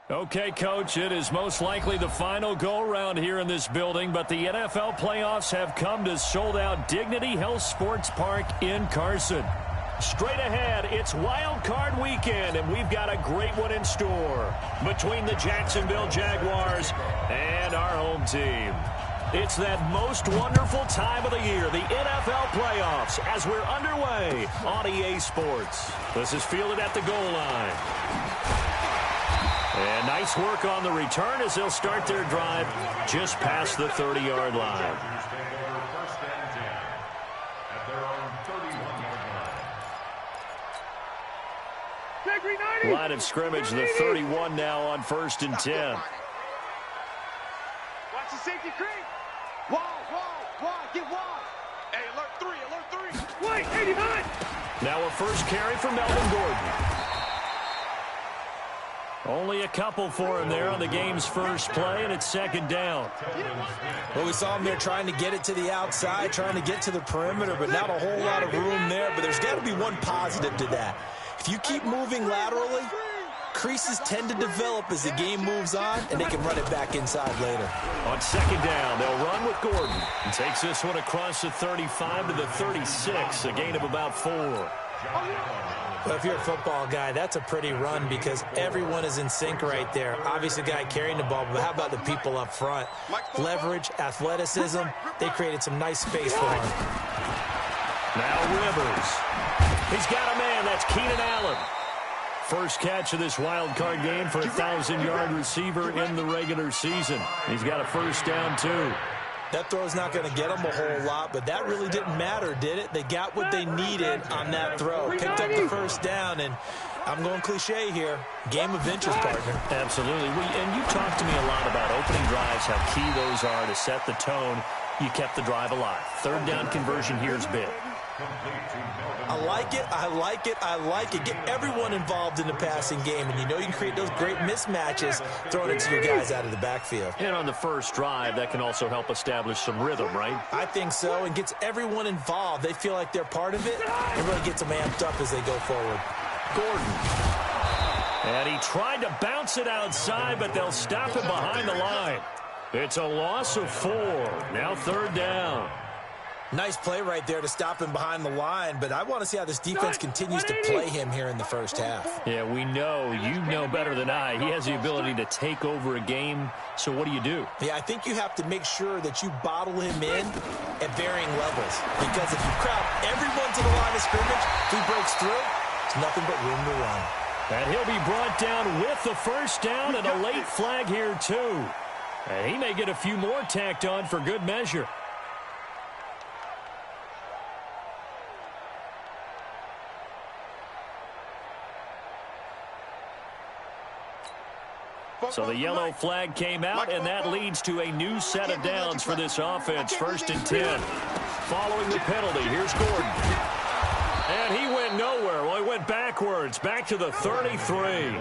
Okay, Coach, it is most likely the final go-around here in this building, but the NFL playoffs have come to sold-out Dignity Health Sports Park in Carson. Straight ahead, it's Wild Card Weekend, and we've got a great one in store between the Jacksonville Jaguars and our home team. It's that most wonderful time of the year, the NFL playoffs, as we're underway on EA Sports. This is fielded at the goal line. And nice work on the return as they'll start their drive just past the 30-yard line. Line of scrimmage, the 31 now on 1st and 10. Watch the safety creep. Wall, get wall. Hey, alert 3. Wait, 89. Now a first carry for Melvin Gordon. Only a couple for him there on the game's first play, and it's 2nd down. Well, we saw him there trying to get it to the outside, trying to get to the perimeter, but not a whole lot of room there. But there's got to be one positive to that. If you keep moving laterally, creases tend to develop as the game moves on, and they can run it back inside later. On 2nd down, they'll run with Gordon. He takes this one across the 35 to the 36, a gain of about 4. Well, if you're a football guy, that's a pretty run because everyone is in sync right there. Obviously, the guy carrying the ball, but how about the people up front? Leverage, athleticism, they created some nice space for him. Now Rivers. He's got a man. That's Keenan Allen. First catch of this wild card game for a 1,000-yard receiver in the regular season. He's got a first down, too. That throw's not going to get them a whole lot, but that really didn't matter, did it? They got what they needed on that throw. Picked up the first down, and I'm going cliche here. Game of inches, partner. Absolutely. And you talked to me a lot about opening drives, how key those are to set the tone. You kept the drive alive. 3rd down conversion here is big. I like it. Get everyone involved in the passing game, and you know you can create those great mismatches throwing it to your guys out of the backfield. And on the first drive, that can also help establish some rhythm, right? I think so, and gets everyone involved. They feel like they're part of it, and really gets them amped up as they go forward. Gordon. And he tried to bounce it outside, but they'll stop it behind the line. It's a loss of 4. Now 3rd down. Nice play right there to stop him behind the line, but I want to see how this defense continues to play him here in the first half. Yeah, we know. You know better than I. He has the ability to take over a game, so what do you do? Yeah, I think you have to make sure that you bottle him in at varying levels, because if you crowd everyone to the line of scrimmage, if he breaks through, it's nothing but room to run. And he'll be brought down with the first down and a late flag here, too. And he may get a few more tacked on for good measure. So the yellow flag came out, and that leads to a new set of downs for this offense. 1st and 10. Following the penalty, here's Gordon. And he went nowhere. Well, he went backwards, back to the 33.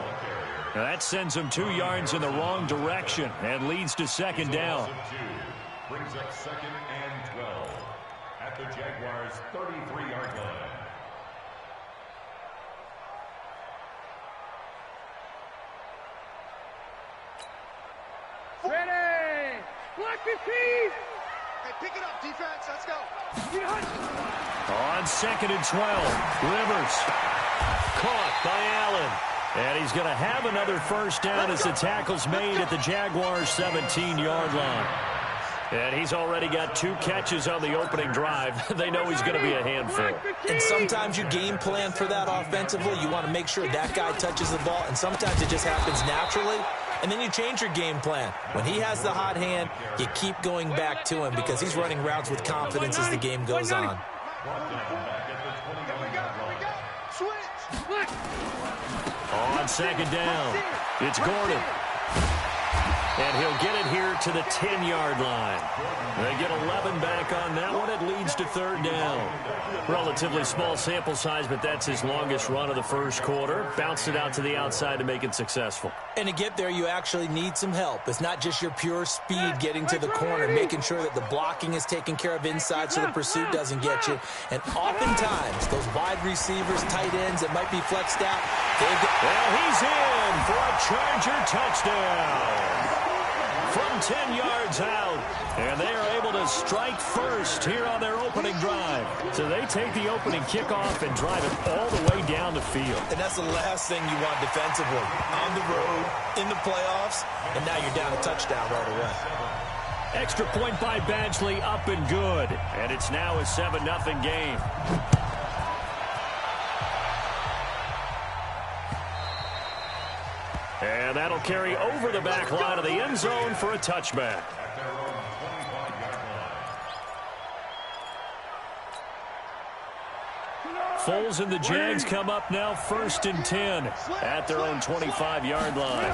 Now that sends him 2 yards in the wrong direction and leads to 2nd down. Brings up 2nd and 12 at the Jaguars' 33-yard line. Ready! Block the team! Hey, pick it up, defense. Let's go. On 2nd and 12, Rivers. Caught by Allen. And he's going to have another first down as the tackle's made at the Jaguars' 17-yard line. And he's already got 2 catches on the opening drive. They know he's going to be a handful. And sometimes you game plan for that offensively. You want to make sure that guy touches the ball, and sometimes it just happens naturally. And then you change your game plan. When he has the hot hand, you keep going back to him because he's running routes with confidence as the game goes on. On 2nd down, it's Gordon. And he'll get it here to the 10-yard line. They get 11 back on that one. It leads to third down. Relatively small sample size, but that's his longest run of the first quarter. Bounced it out to the outside to make it successful. And to get there, you actually need some help. It's not just your pure speed getting to the corner, making sure that the blocking is taken care of inside so the pursuit doesn't get you. And oftentimes, those wide receivers, tight ends that might be flexed out, well, he's in for a Charger touchdown from 10 yards out. And they are able to strike first here on their opening drive. So they take the opening kickoff and drive it all the way down the field. And that's the last thing you want defensively. On the road, in the playoffs, and now you're down a touchdown right away. Extra point by Badgley, up and good. And it's now a 7-0 game. And that'll carry over the back line of the end zone for a touchback. Foles and the Jags come up now 1st and 10 at their own 25-yard line.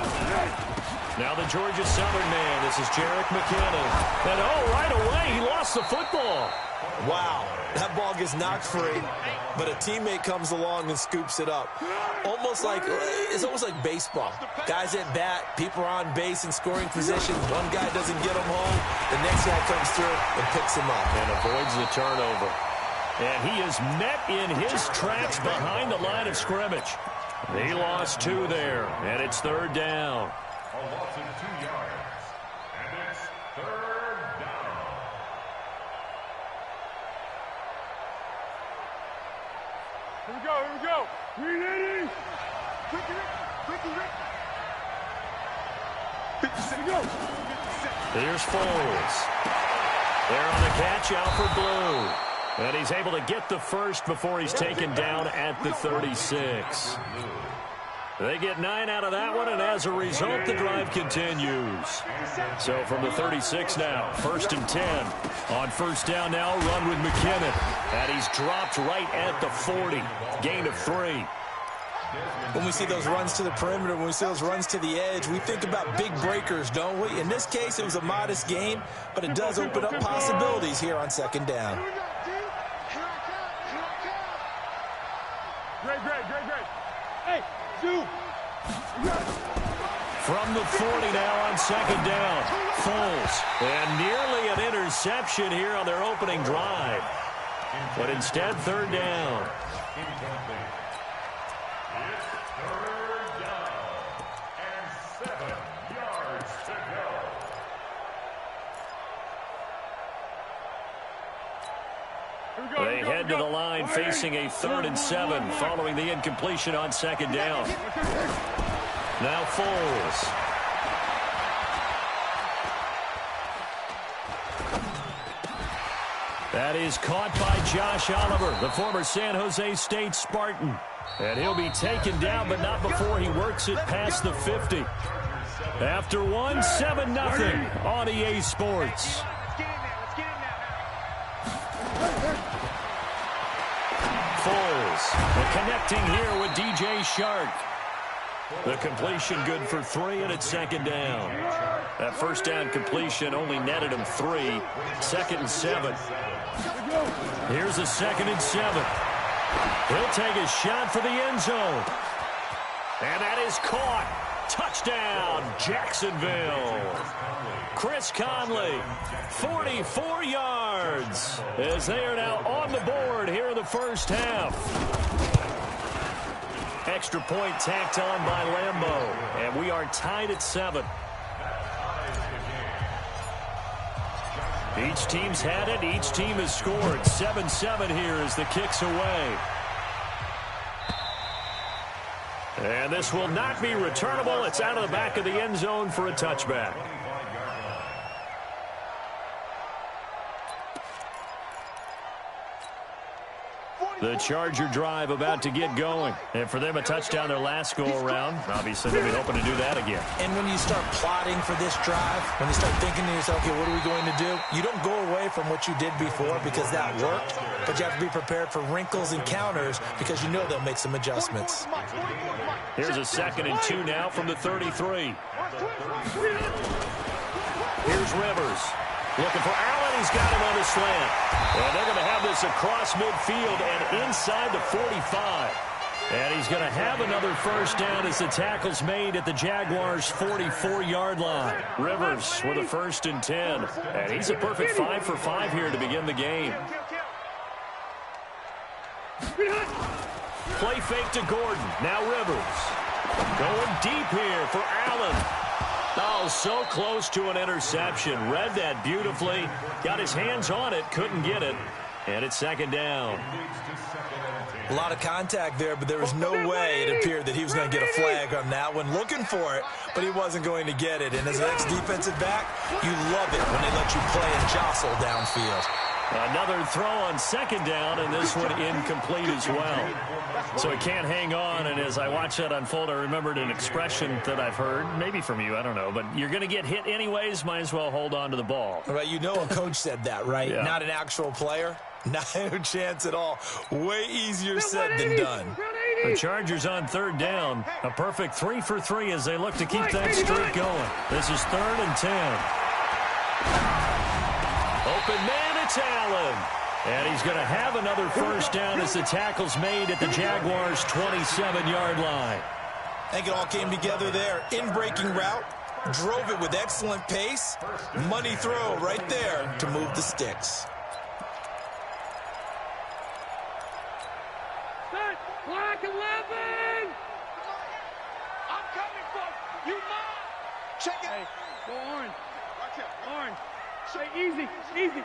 Now the Georgia Southern man. This is Jerick McKinnon. And right away, he lost the football. Wow, that ball gets knocked free, but a teammate comes along and scoops it up. It's almost like baseball. Guys at bat, people are on base in scoring position. One guy doesn't get him home. The next guy comes through and picks him up. And avoids the turnover. And he is met in his tracks behind the line of scrimmage. He lost 2 there, and it's third down. A loss of 2 yards, and it's third down. Here we go, here we go. We ready? Quicky, Here we go. Here's Foles. There on the catch, Alfred Blue. And he's able to get the first before he's taken down at the 36. They get 9 out of that one, and as a result, the drive continues. So from the 36 now, 1st and 10. On first down now, run with McKinnon. And he's dropped right at the 40. Gain of 3. When we see those runs to the perimeter, when we see those runs to the edge, we think about big breakers, don't we? In this case, it was a modest gain, but it does open up possibilities here on second down. Great. Hey, shoot. From the 40 now on second down, Foles. And nearly an interception here on their opening drive. But instead, third down. It's third down and 7 yards to go. They head to the line facing a 3rd and 7 following the incompletion on second down. Now Foles. That is caught by Josh Oliver, the former San Jose State Spartan. And he'll be taken down, but not before he works it past the 50. After one, 7-0 on EA Sports. Foles, and connecting here with DJ Shark. The completion good for 3, and it's second down. That first down completion only netted him 3. 2nd and 7. Here's a 2nd and 7. He'll take a shot for the end zone. And that is caught. Touchdown, Jacksonville. Chris Conley, 44 yards, as they are now on the board here in the first half. Extra point tacked on by Lambeau, and we are tied at 7. Each team's had it. Each team has scored. 7-7 here as the kick's away. And this will not be returnable. It's out of the back of the end zone for a touchback. The Charger drive about to get going. And for them, a touchdown their last go-around. Obviously, they'll be hoping to do that again. And when you start plotting for this drive, when you start thinking to yourself, okay, what are we going to do? You don't go away from what you did before because that worked, but you have to be prepared for wrinkles and counters because you know they'll make some adjustments. Here's a 2nd and 2 now from the 33. Here's Rivers. Looking for Allen. He's got him on the slant. And they're going to have this across midfield and inside the 45. And he's going to have another first down as the tackle's made at the Jaguars' 44-yard line. Rivers with a 1st and 10. And he's a perfect 5 for 5 here to begin the game. Play fake to Gordon. Now Rivers. Going deep here for Allen. Oh, so close to an interception. Read that beautifully. Got his hands on it. Couldn't get it. And it's 2nd down. A lot of contact there, but there was no way it appeared that he was going to get a flag on that one. Looking for it, but he wasn't going to get it. And as an ex-defensive back, you love it when they let you play and jostle downfield. Another throw on 2nd down, and this one incomplete as well. So it can't hang on, and as I watch that unfold, I remembered an expression that I've heard, maybe from you, I don't know, but you're going to get hit anyways, might as well hold on to the ball. Right, you know a coach said that, right? Yeah. Not an actual player. Not a chance at all. Way easier said than done. The Chargers on 3rd down. A perfect 3 for 3 as they look to keep that streak going. This is 3rd and 10. Open man, it's Allen. And he's going to have another first down as the tackle's made at the Jaguars' 27-yard line. I think it all came together there. In-breaking route. Drove it with excellent pace. Money throw right there to move the sticks. Black 11! I'm coming for you, mom! Check it! Hey, go orange. Watch out. Orange. Say easy, easy.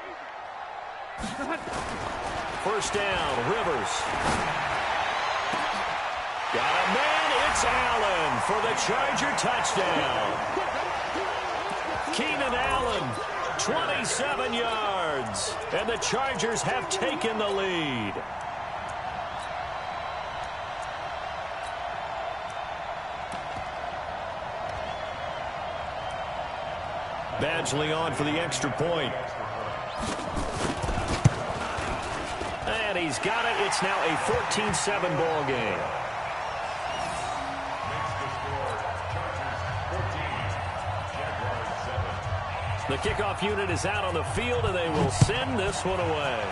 First down, Rivers. Got a man, it's Allen for the Charger touchdown. Keenan Allen, 27 yards. And the Chargers have taken the lead. Badgley on for the extra point. And he's got it. It's now a 14-7 ball game. The kickoff unit is out on the field, and they will send this one away.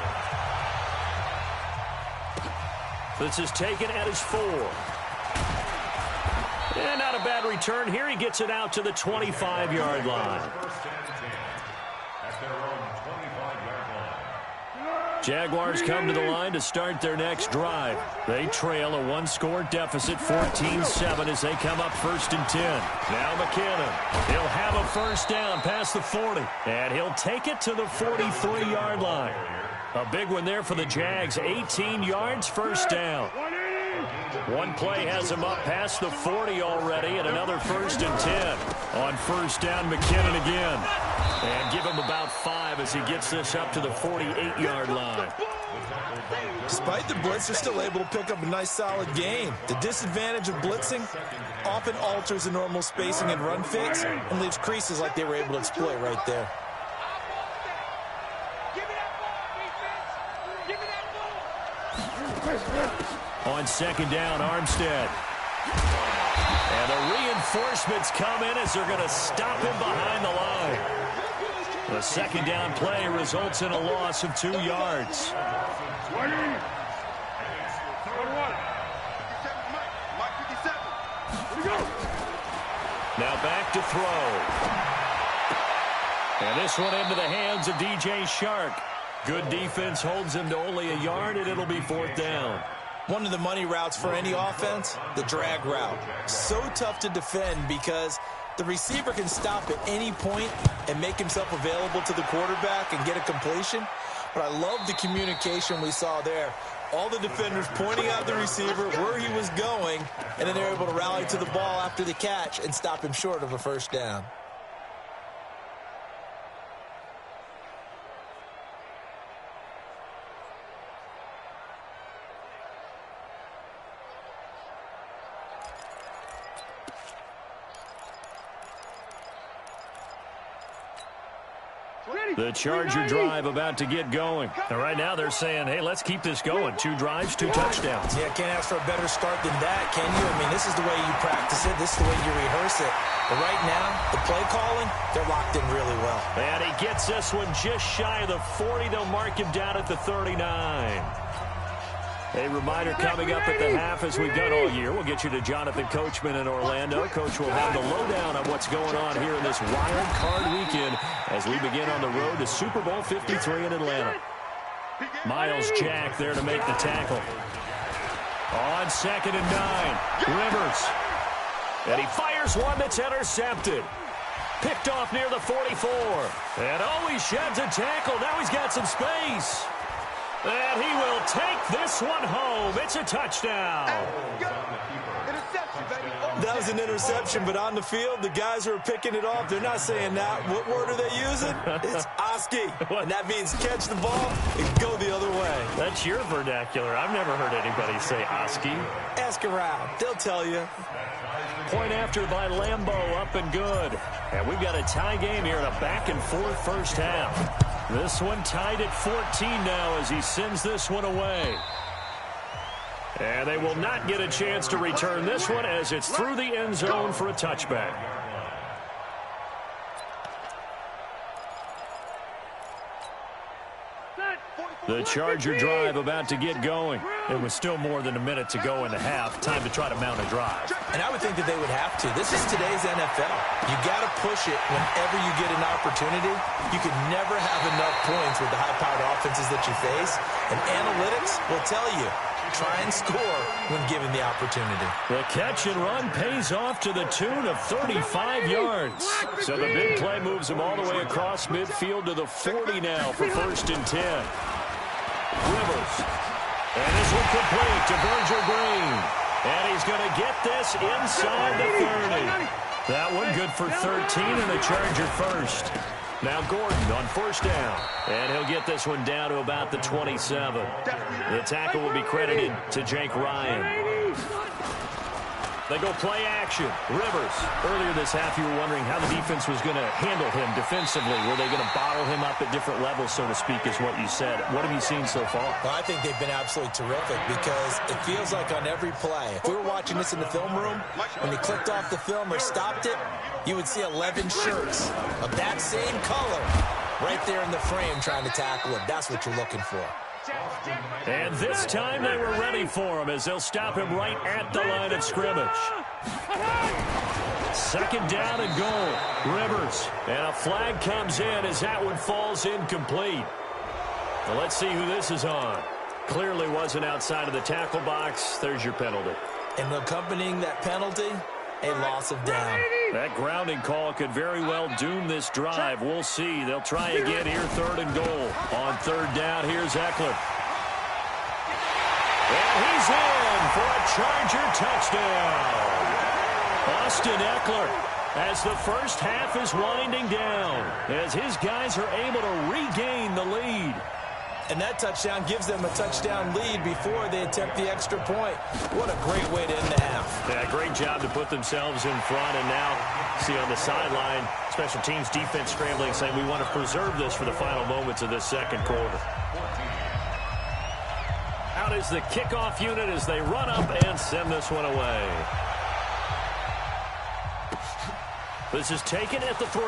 This is taken at his 4. And not a bad return here. He gets it out to the 25-yard line. Jaguars come to the line to start their next drive. They trail a 1-score deficit, 14-7, as they come up 1st and 10. Now McKinnon. He'll have a first down past the 40. And he'll take it to the 43-yard line. A big one there for the Jags. 18 yards, first down. One play has him up past the 40 already, and another 1st and 10. On first down, McKinnon again. And give him about 5 as he gets this up to the 48-yard line. Despite the blitz, they're still able to pick up a nice, solid gain. The disadvantage of blitzing often alters the normal spacing and run fits and leaves creases like they were able to exploit right there. On 2nd down, Armstead. And the reinforcements come in as they're going to stop him behind the line. The 2nd down play results in a loss of 2 yards. Now back to throw. And this one into the hands of DJ Shark. Good defense holds him to only a yard, and it'll be 4th down. One of the money routes for any offense, the drag route. So tough to defend because the receiver can stop at any point and make himself available to the quarterback and get a completion. But I love the communication we saw there. All the defenders pointing out the receiver where he was going, and then they're able to rally to the ball after the catch and stop him short of a first down. The Charger drive about to get going. And right now they're saying, hey, let's keep this going. 2 drives, 2 touchdowns. Yeah, can't ask for a better start than that, can you? I mean, this is the way you practice it. This is the way you rehearse it. But right now, the play calling, they're locked in really well. And he gets this one just shy of the 40. They'll mark him down at the 39. A reminder coming up at the half, as we've done all year. We'll get you to Jonathan Coachman in Orlando. Coach will have the lowdown on what's going on here in this wild card weekend as we begin on the road to Super Bowl 53 in Atlanta. Miles Jack there to make the tackle. On 2nd and 9, Rivers. And he fires one that's intercepted. Picked off near the 44. And he sheds a tackle. Now he's got some space. And he will take this one home. It's a touchdown. That was an interception, but on the field, the guys who are picking it off, they're not saying that. What word are they using? It's Oski. And that means catch the ball and go the other way. That's your vernacular. I've never heard anybody say Oski. Ask around. They'll tell you. Point after by Lambeau, up and good. And we've got a tie game here in a back-and-forth first half. This one tied at 14 now as he sends this one away. And they will not get a chance to return this one as it's through the end zone for a touchback. The Charger drive about to get going. It was still more than a minute to go in the half. Time to try to mount a drive. And I would think that they would have to. This is today's NFL. You got to push it whenever you get an opportunity. You could never have enough points with the high-powered offenses that you face. And analytics will tell you, try and score when given the opportunity. The catch and run pays off to the tune of 35 yards. So the big play moves him all the way across midfield to the 40 now for 1st and 10. Rivers. And this one complete to Virgil Green. And he's going to get this inside the 30. That one good for 13 and a Charger first. Now Gordon on 1st down. And he'll get this one down to about the 27. The tackle will be credited to Jake Ryan. They go play action. Rivers. Earlier this half, you were wondering how the defense was going to handle him defensively. Were they going to bottle him up at different levels, so to speak, is what you said. What have you seen so far? Well, I think they've been absolutely terrific because it feels like on every play, if we were watching this in the film room, when you clicked off the film or stopped it, you would see 11 shirts of that same color right there in the frame trying to tackle him. That's what you're looking for. And this time they were ready for him as they'll stop him right at the line of scrimmage. 2nd down and goal. Rivers. And a flag comes in as that one falls incomplete. Well, let's see who this is on. Clearly wasn't outside of the tackle box. There's your penalty. And accompanying that penalty, a loss of down. That grounding call could very well doom this drive. We'll see. They'll try again here, 3rd and goal. On 3rd down, here's Eckler. And he's in for a Charger touchdown. Austin Eckler, as the first half is winding down, as his guys are able to regain the lead. And that touchdown gives them a touchdown lead before they attempt the extra point. What a great way to end the half. Yeah, great job to put themselves in front. And now, see on the sideline, special teams defense scrambling, saying we want to preserve this for the final moments of this 2nd quarter. Out is the kickoff unit as they run up and send this one away. This is taken at the 3.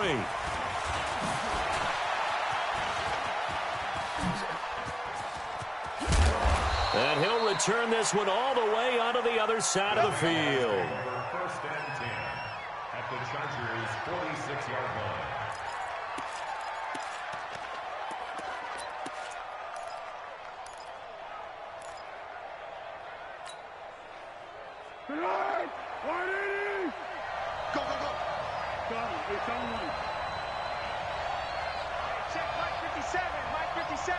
And he'll return this one all the way onto the other side of the field. 1st and 10 at the Chargers' 46-yard line. Go, go, go. Go, it's on one. Check Mike 57, Mike 57.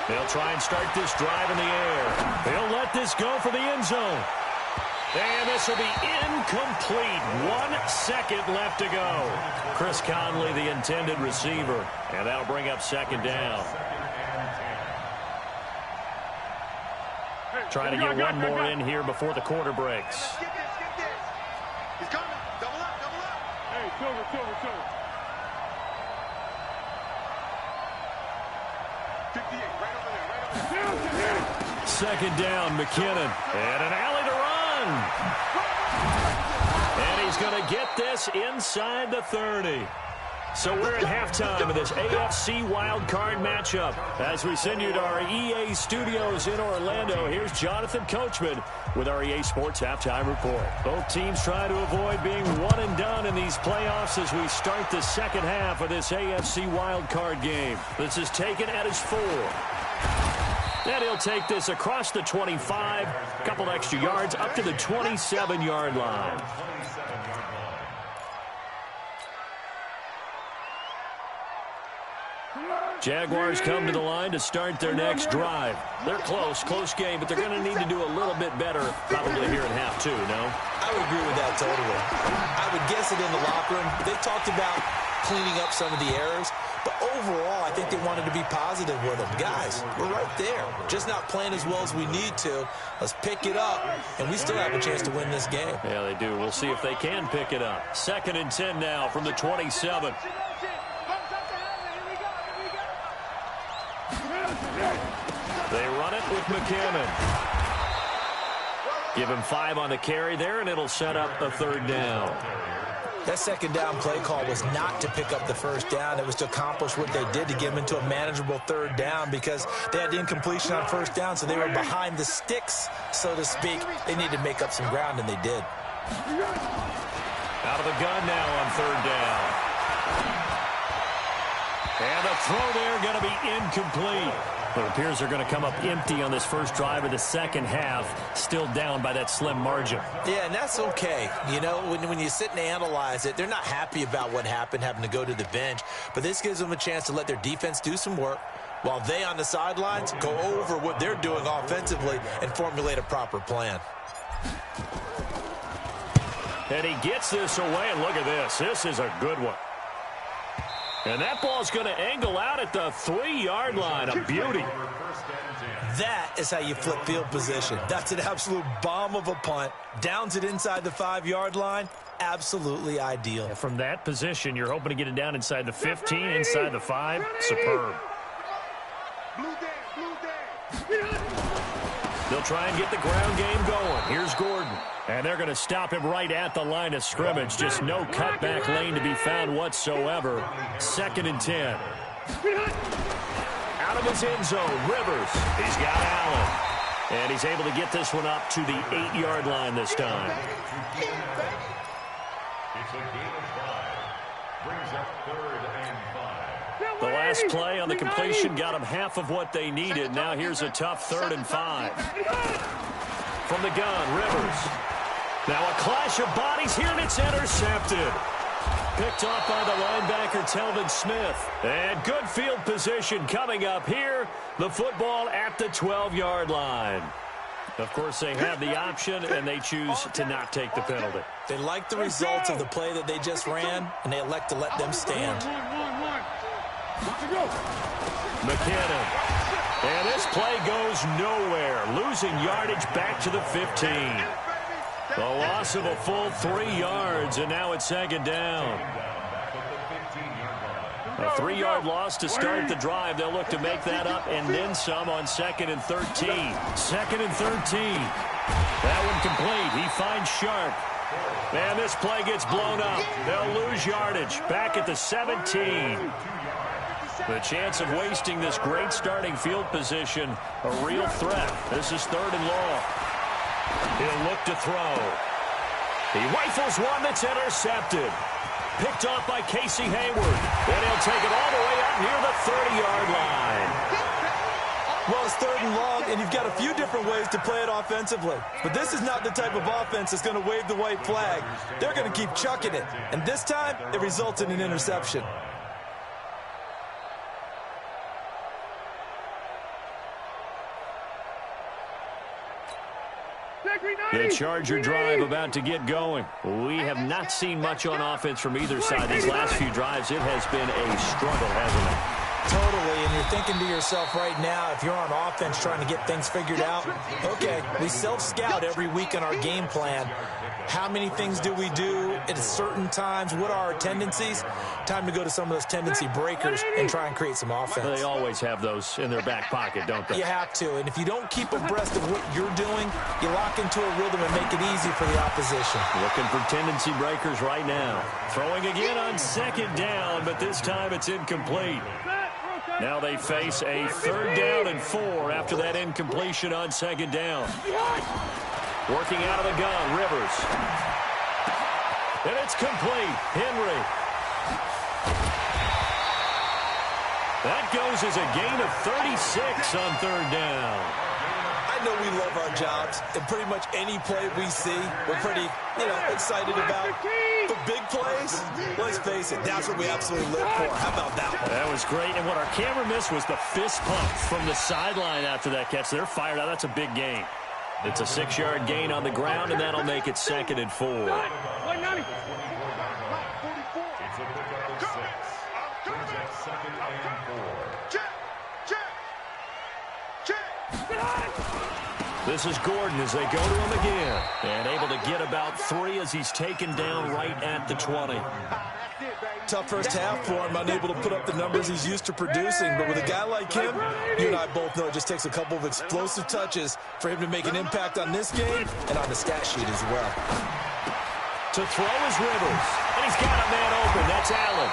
They'll try and start this drive in the air. They'll let this go for the end zone. And this will be incomplete. 1 second left to go. Chris Conley, the intended receiver. And that'll bring up 2nd down. Trying to get one more in here before the quarter breaks. Get this. He's coming. Double up. Hey, Silver. Second down, McKinnon. And an alley to run. And he's going to get this inside the 30. So we're at halftime of this AFC wildcard matchup. As we send you to our EA studios in Orlando, here's Jonathan Coachman with our EA Sports Halftime Report. Both teams trying to avoid being one and done in these playoffs as we start the second half of this AFC wildcard game. This is taken at his 4. And he'll take this across the 25, a couple extra yards, up to the 27-yard line. Jaguars come to the line to start their next drive. They're close game, but they're going to need to do a little bit better probably here in half 2, no? I would agree with that totally. I would guess it in the locker room. They talked about cleaning up some of the errors, but overall, I think they wanted to be positive with them. Guys, we're right there. Just not playing as well as we need to. Let's pick it up, and we still have a chance to win this game. Yeah, they do. We'll see if they can pick it up. 2nd and 10 now from the 27. They run it with McKinnon. Give him 5 on the carry there, and it'll set up a 3rd down. That second down play call was not to pick up the first down. It was to accomplish what they did to get them into a manageable 3rd down because they had the incompletion on first down, so they were behind the sticks, so to speak. They needed to make up some ground, and they did. Out of the gun now on 3rd down. And the throw there going to be incomplete. It appears they're going to come up empty on this first drive of the second half, still down by that slim margin. Yeah, and that's okay. You know, when you sit and analyze it, they're not happy about what happened, having to go to the bench. But this gives them a chance to let their defense do some work while they on the sidelines go over what they're doing offensively and formulate a proper plan. And he gets this away, and look at this. This is a good one. And that ball's going to angle out at the 3-yard line. A beauty. That is how you flip field position. That's an absolute bomb of a punt. Downs it inside the 5-yard line. Absolutely ideal. Yeah, from that position, you're hoping to get it down inside the 15, inside the 5. Superb. They'll try and get the ground game going. Here's Gordon. And they're going to stop him right at the line of scrimmage. Just no cutback lane to be found whatsoever. 2nd and 10. Out of his end zone, Rivers. He's got Allen. And he's able to get this one up to the 8-yard line this time. It's a gain of 5. Brings up 3rd and 5. The last play on the completion got them half of what they needed. Now here's a tough 3rd and 5. From the gun, Rivers. Now a clash of bodies here, and it's intercepted. Picked off by the linebacker, Telvin Smith. And good field position coming up here. The football at the 12-yard line. Of course, they have the option, and they choose to not take the penalty. They like the results of the play that they just ran, and they elect to let them stand. McKinnon. And this play goes nowhere. Losing yardage back to the 15. The loss of a full 3 yards, and now it's 2nd down. A 3-yard loss to start the drive. They'll look to make that up and then some on 2nd and 13. 2nd and 13. That one complete. He finds Sharp. And this play gets blown up. They'll lose yardage back at the 17. The chance of wasting this great starting field position, a real threat. This is 3rd and long. He'll look to throw. He rifles one that's intercepted. Picked off by Casey Hayward. Then he'll take it all the way up near the 30-yard line. Well, it's 3rd and long, and you've got a few different ways to play it offensively. But this is not the type of offense that's going to wave the white flag. They're going to keep chucking it. And this time, it results in an interception. The Charger drive about to get going. We have not seen much on offense from either side these last few drives. It has been a struggle, hasn't it? Totally, and you're thinking to yourself right now, if you're on offense trying to get things figured out, okay, we self-scout every week in our game plan. How many things do we do at certain times? What are our tendencies? Time to go to some of those tendency breakers and try and create some offense. They always have those in their back pocket, don't they? You have to, and if you don't keep abreast of what you're doing, you lock into a rhythm and make it easy for the opposition. Looking for tendency breakers right now. Throwing again on second down, but this time it's incomplete. Now they face a 3rd down and 4 after that incompletion on second down. Working out of the gun, Rivers. And it's complete. Henry. That goes as a gain of 36 on 3rd down. I know we love our jobs, and pretty much any play we see, we're pretty, excited about. But big plays, let's face it, that's what we absolutely live for. How about that one? That was great, and what our camera missed was the fist pump from the sideline after that catch. They're fired out. That's a big gain. It's a 6-yard gain on the ground, and that'll make it 2nd and 4. It's a pickup of 6. Brings up 2nd and 4. This is Gordon as they go to him again. And able to get about 3 as he's taken down right at the 20. Tough first half for him, unable to put up the numbers he's used to producing. But with a guy like him, you and I both know it just takes a couple of explosive touches for him to make an impact on this game and on the stat sheet as well. To throw is Rivers. And he's got a man open. That's Allen.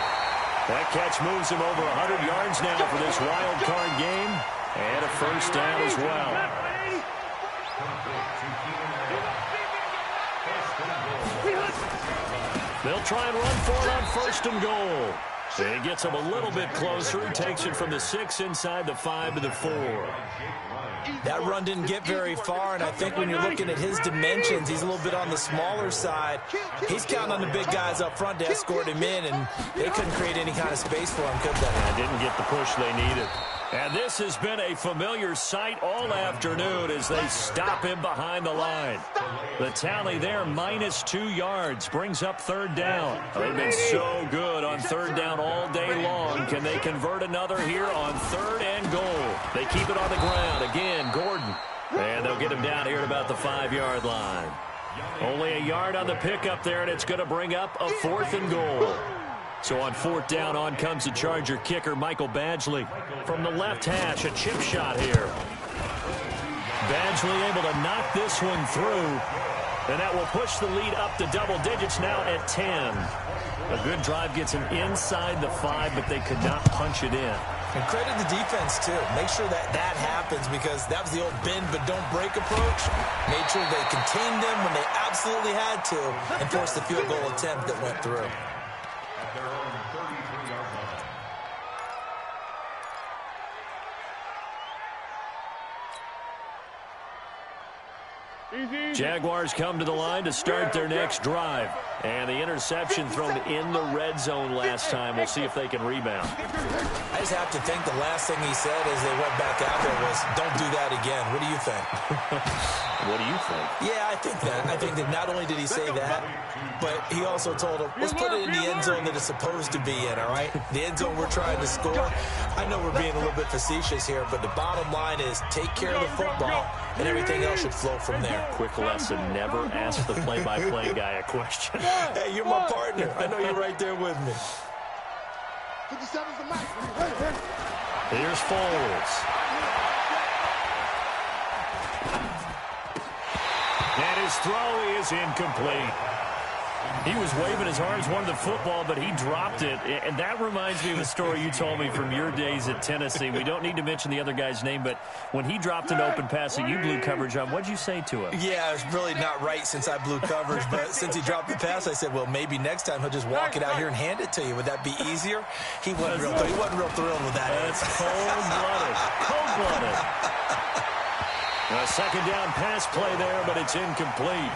That catch moves him over 100 yards now for this wild card game. And a 1st down as well. They'll try and run for it on 1st and goal. He gets him a little bit closer. He takes it from the 6 inside the 5 to the 4. That run didn't get very far, and I think when you're looking at his dimensions, he's a little bit on the smaller side. He's counting on the big guys up front to escort him in, and they couldn't create any kind of space for him, could they? Didn't get the push they needed. And this has been a familiar sight all afternoon as they stop him behind the line. The tally there, -2 yards, brings up 3rd down. They've been so good on 3rd down all day long. Can they convert another here on 3rd and goal? They keep it on the ground. Again, Gordon. And they'll get him down here at about the 5-yard line. Only a yard on the pickup there, and it's going to bring up a 4th and goal. So on 4th down, on comes the Charger kicker, Michael Badgley. From the left hash, a chip shot here. Badgley able to knock this one through. And that will push the lead up to double digits now at 10. A good drive gets him inside the 5, but they could not punch it in. And credit the defense, too. Make sure that happens because that was the old bend but don't break approach. Made sure they contained them when they absolutely had to and forced the field goal attempt that went through. At their own 33-yard line. Jaguars come to the line to start their next drive. And the interception thrown in the red zone last time. We'll see if they can rebound. I just have to think the last thing he said as they went back out there was, don't do that again. What do you think? What do you think? Yeah, I think that. I think that not only did he say that, but he also told him, let's put it in the end zone that it's supposed to be in, all right? The end zone we're trying to score. I know we're being a little bit facetious here, but the bottom line is take care of the football, and everything else should flow from there. Quick lesson, never ask the play-by-play guy a question. Hey, you're my partner. I know you're right there with me. 57's the max. Here's Foles. And his throw is incomplete. He was waving his arms, wanted the football, but he dropped it. And that reminds me of a story you told me from your days at Tennessee. We don't need to mention the other guy's name, but when he dropped an open pass that you blew coverage on, what'd you say to him? Yeah, it's really not right since I blew coverage, but since he dropped the pass, I said, well, maybe next time he'll just walk it out here and hand it to you. Would that be easier? He wasn't real thrilled with that. That's cold-blooded. Cold-blooded. A second down pass play there, but it's incomplete.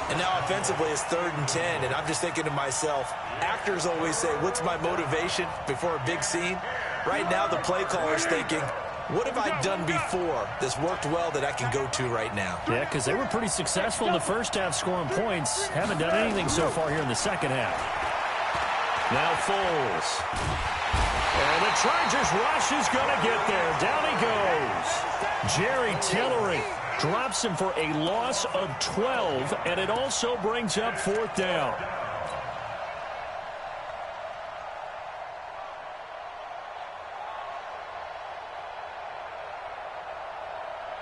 And now offensively it's 3rd and 10, and I'm just thinking to myself, actors always say, what's my motivation before a big scene? Right now the play caller's thinking, what have I done before that's worked well that I can go to right now? Yeah, because they were pretty successful in the first half scoring points. Haven't done anything so far here in the second half. Now Foles. And the Chargers rush is going to get there. Down he goes. Jerry Tillery drops him for a loss of 12, and it also brings up 4th down.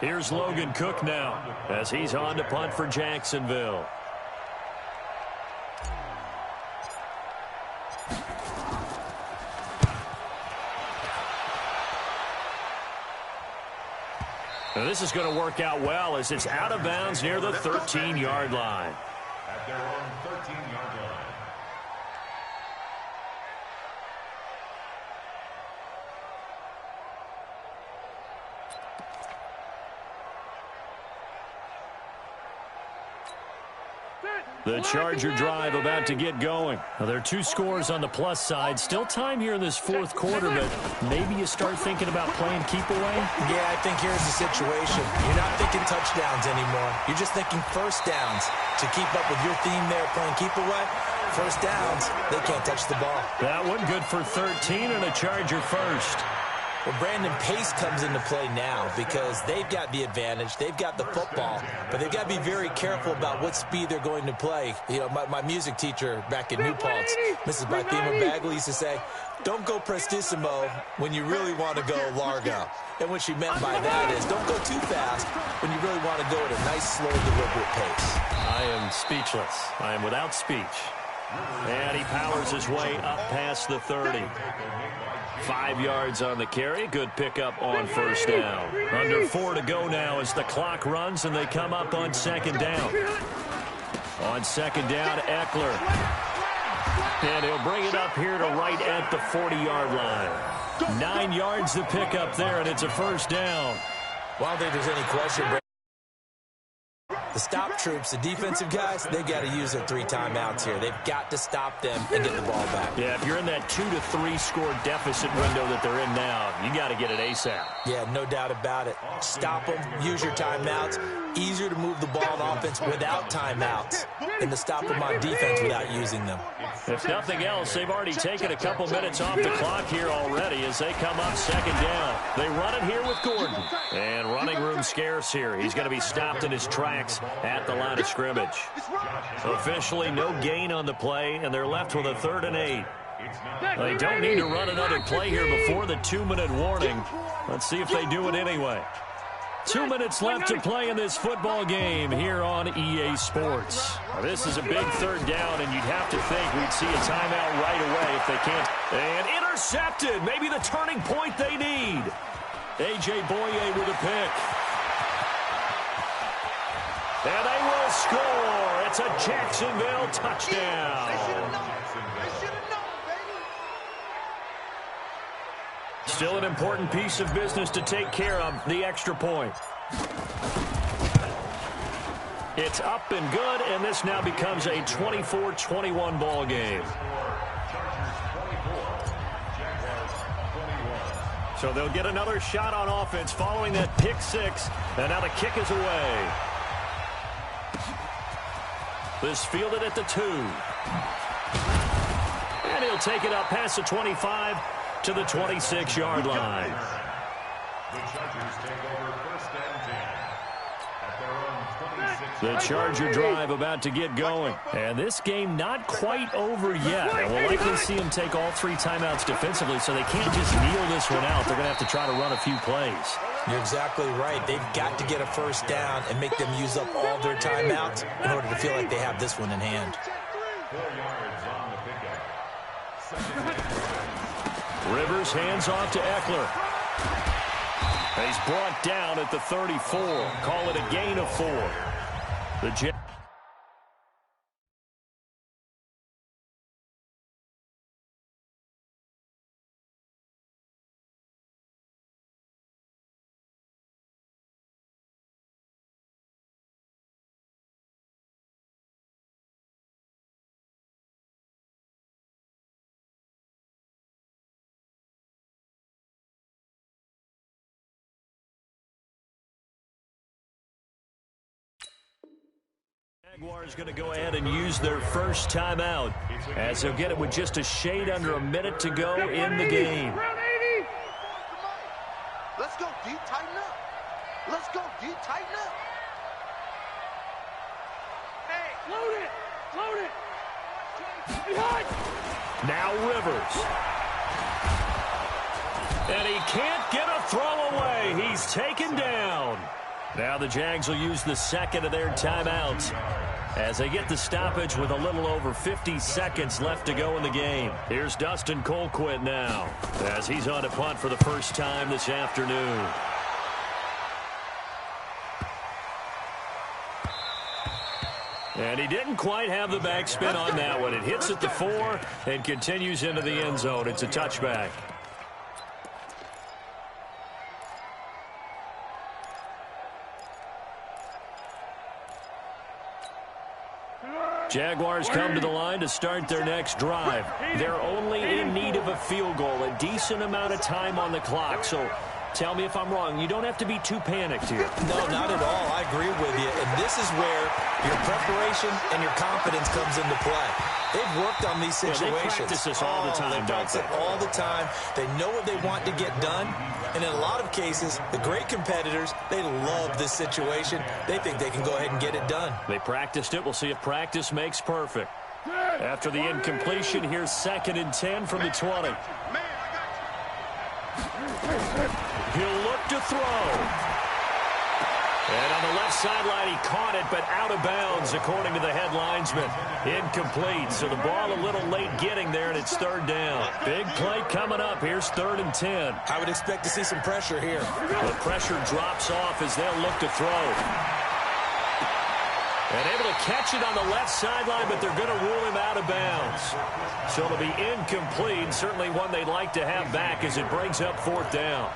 Here's Logan Cook now as he's on to punt for Jacksonville. Now this is going to work out well as it's out of bounds near the 13-yard line. At their own 13-yard line. The Charger drive about to get going. Now, there are 2 scores on the plus side. Still time here in this 4th quarter, but maybe you start thinking about playing keep away? Yeah, I think here's the situation. You're not thinking touchdowns anymore. You're just thinking first downs. To keep up with your theme there, playing keep away, first downs, they can't touch the ball. That one good for 13 and a Charger first. Well, Brandon, pace comes into play now because they've got the advantage. They've got the football, but they've got to be very careful about what speed they're going to play. You know, my music teacher back in New Paltz, Mrs. Bythema Bagley, used to say, don't go prestissimo when you really want to go largo. And what she meant by that is don't go too fast when you really want to go at a nice, slow, deliberate pace. I am speechless. I am without speech. And he powers his way up past the 30. 5 yards on the carry. Good pickup on first down. Under 4 to go now as the clock runs and they come up on 2nd down. On 2nd down, Eckler. And he'll bring it up here to right at the 40-yard line. 9 yards to pick up there, and it's a first down. Well, I don't think there's any question, Brandon. The stop troops, the defensive guys, they've got to use their 3 timeouts here. They've got to stop them and get the ball back. Yeah, if you're in that 2 to 3 score deficit window that they're in now, you got to get it ASAP. Yeah, no doubt about it. Stop them, use your timeouts. Easier to move the ball on offense without timeouts than to stop them on defense without using them. If nothing else, they've already taken a couple minutes off the clock here already as they come up 2nd down. They run it here with Gordon. And running room scarce here. He's going to be stopped in his tracks at the line of scrimmage. Officially no gain on the play, and they're left with a 3rd and 8. They don't need to run another play here before the 2-minute warning. Let's see if they do it anyway. 2 minutes left to play in this football game here on EA Sports. Now, this is a big 3rd down, and you'd have to think we'd see a timeout right away if they can't. And intercepted. Maybe the turning point they need. A.J. Boye with a pick. And they will score. It's a Jacksonville touchdown. Still an important piece of business to take care of, the extra point. It's up and good, and this now becomes a 24-21 ball game. So they'll get another shot on offense following that pick 6, and now the kick is away. This fielded at the 2. And he'll take it up past the 25 to the 26-yard line. The Chargers take over 1st and 10 at their own 26. The Charger drive about to get going. And this game not quite over yet. And we'll likely see them take all 3 timeouts defensively, so they can't just kneel this one out. They're going to have to try to run a few plays. You're exactly right. They've got to get a first down and make them use up all their timeouts in order to feel like they have this one in hand. 4 yards on the pickup. Rivers hands off to Eckler. He's brought down at the 34. Call it a gain of 4. The Jags Jaguars going to go ahead and use their first timeout as they'll get it with just a shade under a minute to go in the game. Let's go, D. Tighten up. Let's go, D. Tighten up. Hey, load it. Load it. Behind. Now Rivers. And he can't get a throw away. He's taken down. Now the Jags will use the second of their timeouts as they get the stoppage with a little over 50 seconds left to go in the game. Here's Dustin Colquitt now as he's on to punt for the first time this afternoon. And he didn't quite have the backspin on that one. It hits at the 4 and continues into the end zone. It's a touchback. Jaguars come to the line to start their next drive. They're only in need of a field goal, a decent amount of time on the clock. So tell me if I'm wrong. You don't have to be too panicked here. No, not at all. I agree with you. And this is where your preparation and your confidence comes into play. They've worked on these situations. They practice this all the time, they practice it all the time. They know what they want to get done. And in a lot of cases, the great competitors, they love this situation. They think they can go ahead and get it done. They practiced it. We'll see if practice makes perfect. After the incompletion, here's 2nd and 10 from the 20. He'll look to throw. And on the left sideline, he caught it, but out of bounds, according to the head linesman. Incomplete, so the ball a little late getting there, and it's 3rd down. Big play coming up. Here's 3rd and 10. I would expect to see some pressure here. The pressure drops off as they'll look to throw. And able to catch it on the left sideline, but they're going to rule him out of bounds. So it'll be incomplete, certainly one they'd like to have back as it brings up 4th down.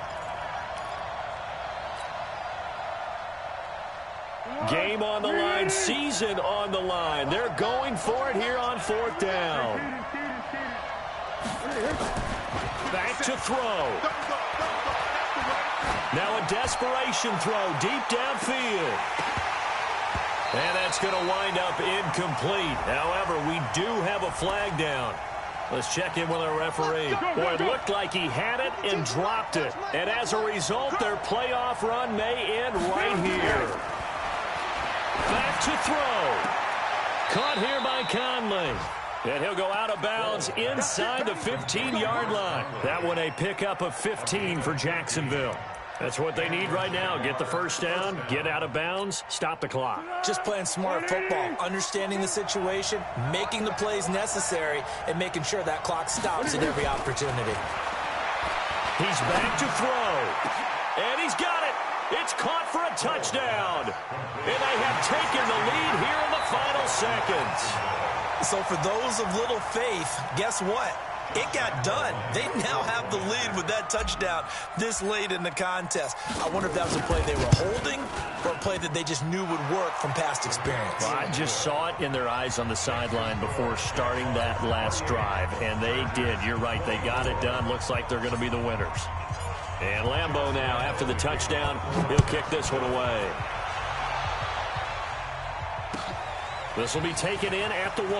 Game on the line, season on the line. They're going for it here on 4th down. Back to throw. Now a desperation throw deep downfield. And that's going to wind up incomplete. However, we do have a flag down. Let's check in with our referee. Boy, it looked like he had it and dropped it. And as a result, their playoff run may end right here. Back to throw. Caught here by Conley. And he'll go out of bounds inside the 15-yard line. That one a pickup of 15 for Jacksonville. That's what they need right now. Get the first down, get out of bounds, stop the clock. Just playing smart football, understanding the situation, making the plays necessary, and making sure that clock stops at every opportunity. He's back to throw. And he's got it. It's caught for a touchdown. And they have taken the lead here in the final seconds. So for those of little faith, guess what? It got done. They now have the lead with that touchdown this late in the contest. I wonder if that was a play they were holding or a play that they just knew would work from past experience. Well, I just saw it in their eyes on the sideline before starting that last drive, and they did. You're right. They got it done. Looks like they're going to be the winners. And Lambeau now, after the touchdown, he'll kick this one away. This will be taken in at the 1.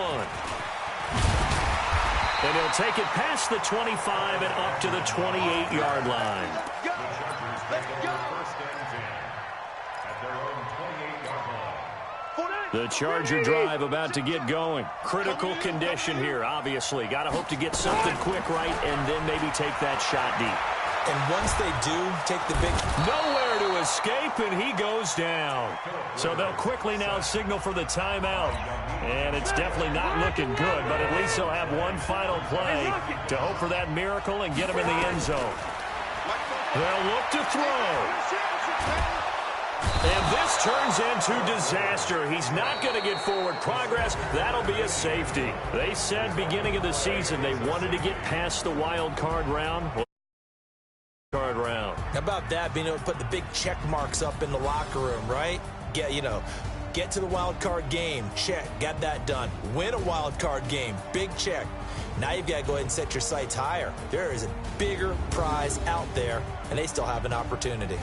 And he'll take it past the 25 and up to the 28-yard line. The Charger drive about to get going. Critical condition here, obviously. Got to hope to get something quick right and then maybe take that shot deep. And once they do, take the big... Nowhere to escape, and he goes down. So they'll quickly now signal for the timeout. And it's definitely not looking good, but at least they'll have one final play to hope for that miracle and get him in the end zone. They'll look to throw. And this turns into disaster. He's not going to get forward progress. That'll be a safety. They said beginning of the season they wanted to get past the wild card round. How about that, being able to put the big check marks up in the locker room, right? Get to the wild card game, check, got that done. Win a wild card game, big check. Now you've got to go ahead and set your sights higher. There is a bigger prize out there, and they still have an opportunity.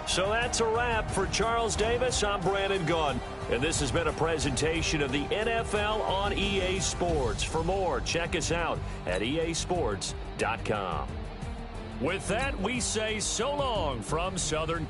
So that's a wrap. For Charles Davis, I'm Brandon Gaudin. And this has been a presentation of the NFL on EA Sports. For more, check us out at easports.com. With that, we say so long from Southern